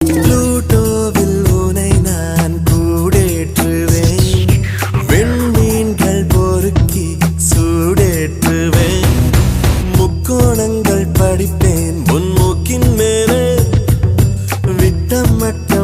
ப்ளூட்டோவில் உனை நான் கூடேற்றுவேன், வெண்மீன்கள் பொறுக்கி சூடேற்றுவேன், முக்கோணங்கள் படிப்பேன் உன் மூக்கின் மேலே, விட்டமட்ட